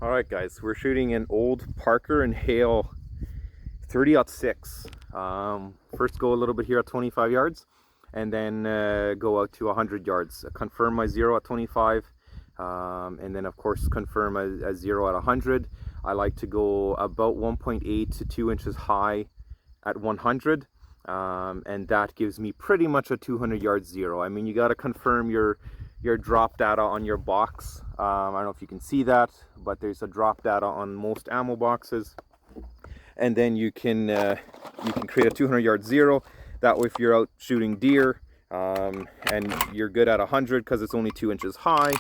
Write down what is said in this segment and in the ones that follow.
All right, guys, we're shooting an old Parker and Hale 30-06. First go a little bit here at 25 yards and then go out to 100 yards. Confirm my zero at 25 and then of course confirm a zero at 100. I like to go about 1.8 to 2 inches high at 100 and that gives me pretty much a 200 yard zero. I mean, you got to confirm your drop data on your box. I don't know if you can see that, but there's a drop data on most ammo boxes, and then you can create a 200 yard zero. That way, if you're out shooting deer and you're good at 100 because it's only 2 inches high,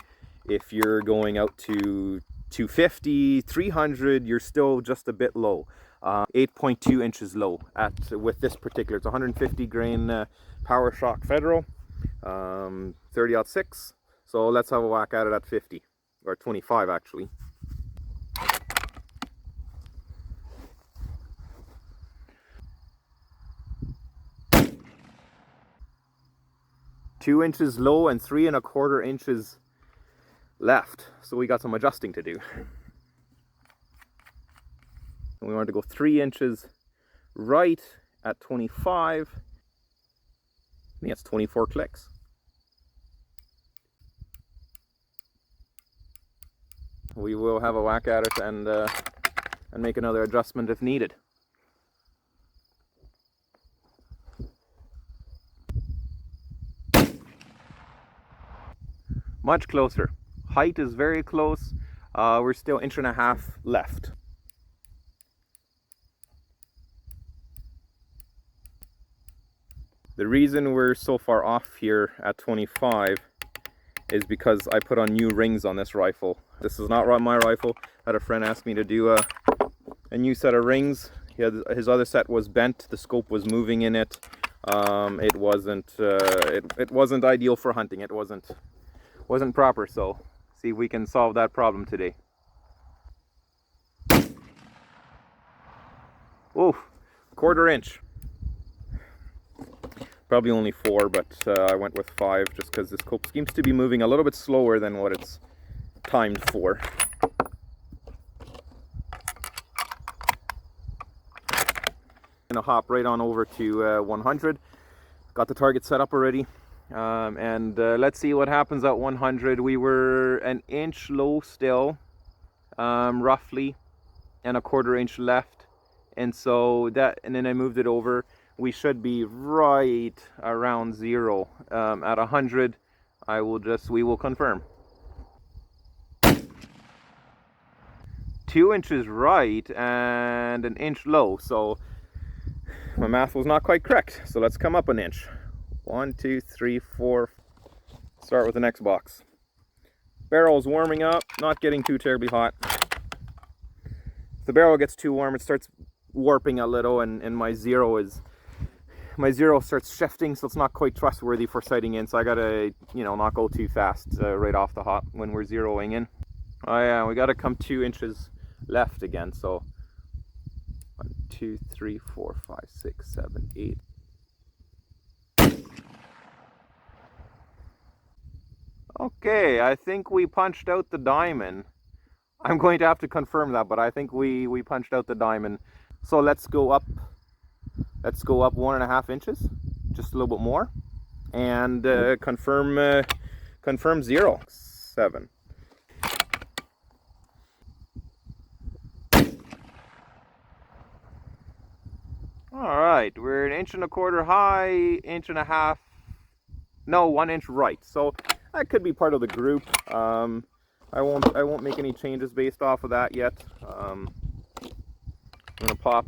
if you're going out to 250, 300, you're still just a bit low. 8.2 inches low with this particular. It's 150 grain Power Shock Federal. 30-06. So let's have a whack at it at 50 or 25 actually. Two inches low and 3¼ inches left. So we got some adjusting to do. And we want to go 3 inches right at 25. I think that's 24 clicks. We will have a whack at it and make another adjustment if needed. Much closer. Height is very close. We're still 1.5 inches left. The reason we're so far off here at 25 is because I put on new rings on this rifle. This is not my rifle. I had a friend ask me to do a new set of rings. His other set was bent. The scope was moving in it. It wasn't ideal for hunting. It wasn't proper. So see if we can solve that problem today. Oh, 1/4 inch. Probably only 4, but I went with 5 just because this scope seems to be moving a little bit slower than what it's timed for. Gonna hop right on over to 100. Got the target set up already, and let's see what happens at 100. We were an inch low still, roughly, and 1/4 inch left, and so and then I moved it over. We should be right around zero. At 100, we will confirm. 2 inches right and an inch low, so my math was not quite correct. So let's come up an inch. 1, 2, 3, 4. Start with the next box. Barrel's warming up, not getting too terribly hot. If the barrel gets too warm, it starts warping a little, and my zero starts shifting, so it's not quite trustworthy for sighting in. So I gotta, not go too fast right off the hop when we're zeroing in. Oh yeah, we gotta come 2 inches left again. So 1, 2, 3, 4, 5, 6, 7, 8. Okay, I think we punched out the diamond. I'm going to have to confirm that, but I think we punched out the diamond. So let's go up 1.5 inches, just a little bit more, and confirm 0, 7. All right, we're 1.25 inches high, 1.5 inches. No, 1 inch right. So that could be part of the group. I won't make any changes based off of that yet. I'm gonna pop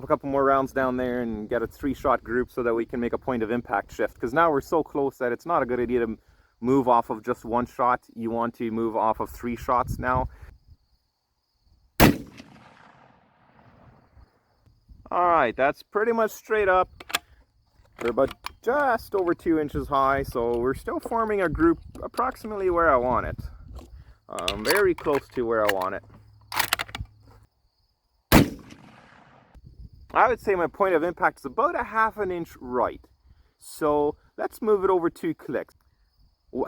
a couple more rounds down there and get a 3-shot group so that we can make a point of impact shift, because now we're so close that it's not a good idea to move off of just 1 shot. You want to move off of 3 shots now. All right, that's pretty much straight up. We're about just over 2 inches high, so we're still forming a group approximately where I want it. Very close to where I want it. I would say my point of impact is about 1/2 inch right. So let's move it over 2 clicks.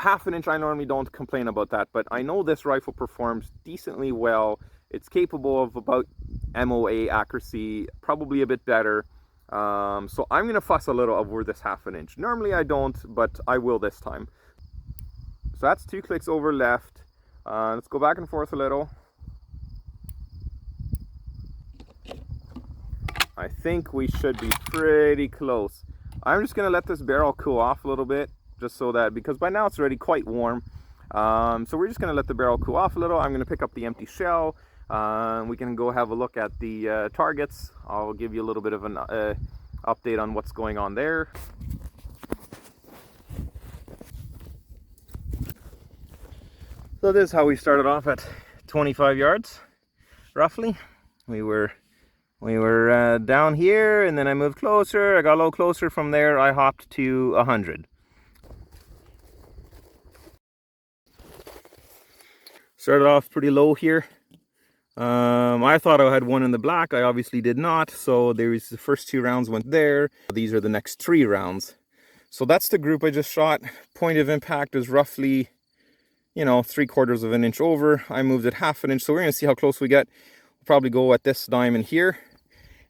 Half an inch, I normally don't complain about that, but I know this rifle performs decently well. It's capable of about MOA accuracy, probably a bit better. So I'm going to fuss a little over this half an inch. Normally I don't, but I will this time. So that's 2 clicks over left. Let's go back and forth a little. I think we should be pretty close. I'm just going to let this barrel cool off a little bit, just so that, because by now it's already quite warm. So we're just going to let the barrel cool off a little. I'm going to pick up the empty shell. We can go have a look at the targets. I'll give you a little bit of an update on what's going on there. So this is how we started off at 25 yards, roughly. We were down here, and then I moved closer. I got a little closer. From there, I hopped to 100. Started off pretty low here. I thought I had one in the black. I obviously did not. So there's the first 2 rounds went there. These are the next 3 rounds. So that's the group I just shot. Point of impact is roughly, you know, 3/4 of an inch over. I moved it half an inch. So we're going to see how close we get. We'll probably go at this diamond here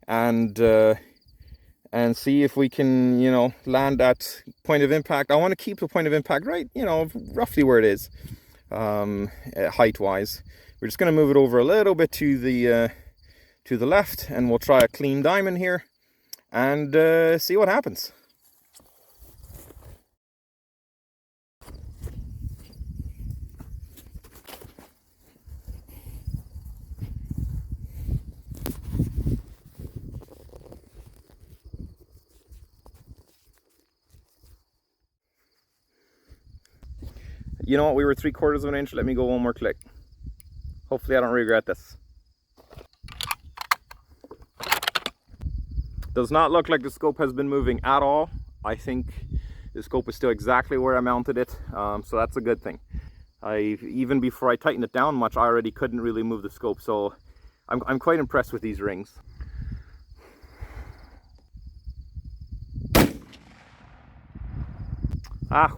and see if we can, you know, land that point of impact. I want to keep the point of impact right, you know, roughly where it is. Height wise, we're just going to move it over a little bit to the left, and we'll try a clean diamond here and see what happens. You know what, we were 3/4 of an inch. Let me go one more click. Hopefully I don't regret this. Does not look like the scope has been moving at all. I think the scope is still exactly where I mounted it, so that's a good thing. Even before I tightened it down much, I already couldn't really move the scope, so I'm quite impressed with these rings.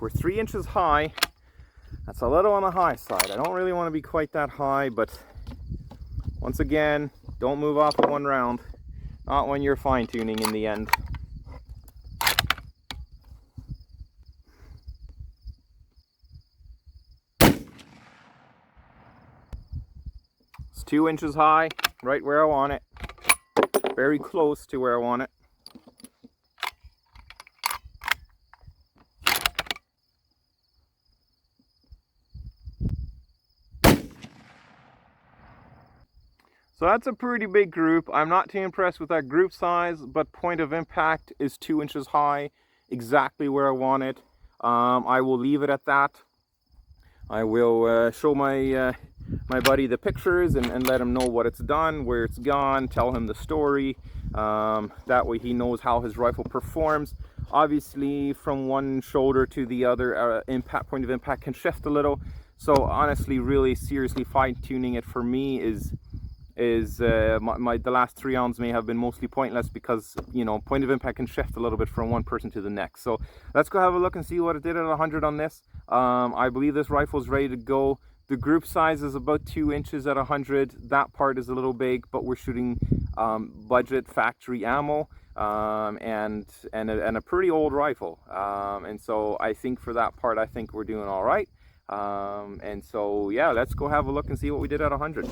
We're 3 inches high. That's a little on the high side. I don't really want to be quite that high, but once again, don't move off of one round. Not when you're fine-tuning in the end. It's 2 inches high, right where I want it. Very close to where I want it. So that's a pretty big group. I'm not too impressed with that group size, but point of impact is 2 inches high, exactly where I want it. I will leave it at that. I will show my buddy the pictures and let him know what it's done, where it's gone, tell him the story. That way he knows how his rifle performs. Obviously, from one shoulder to the other, point of impact can shift a little. So honestly, really seriously fine-tuning it for me is the last 3 rounds may have been mostly pointless because, you know, point of impact can shift a little bit from one person to the next. So let's go have a look and see what it did at 100 on this. I believe this rifle is ready to go. The group size is about 2 inches at 100. That part is a little big, but we're shooting budget factory ammo and a pretty old rifle. And so I think for that part, I think we're doing all right. And so yeah, let's go have a look and see what we did at 100.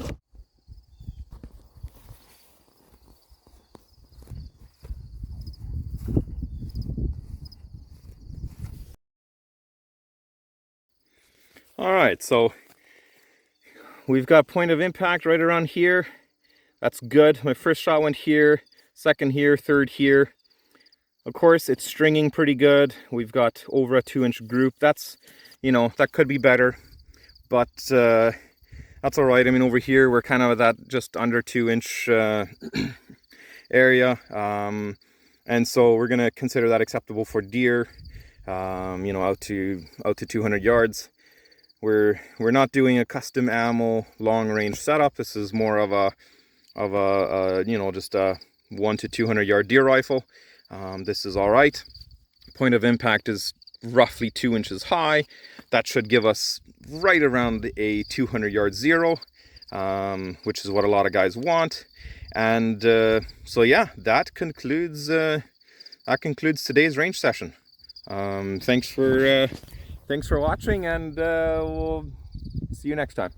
All right, so we've got point of impact right around here. That's good. My first shot went here, second here, third here. Of course, it's stringing pretty good. We've got over a 2-inch group. That's, you know, that could be better, but that's all right. I mean, over here, we're kind of at that just under 2-inch area. And so we're gonna consider that acceptable for deer, you know, out to 200 yards. We're not doing a custom ammo long range setup. This is more of a you know, just a 1 to 200 yard deer rifle. This is all right. Point of impact is roughly 2 inches high. That should give us right around a 200 yard zero, which is what a lot of guys want. And so yeah, that concludes today's range session. Thanks for watching, and we'll see you next time.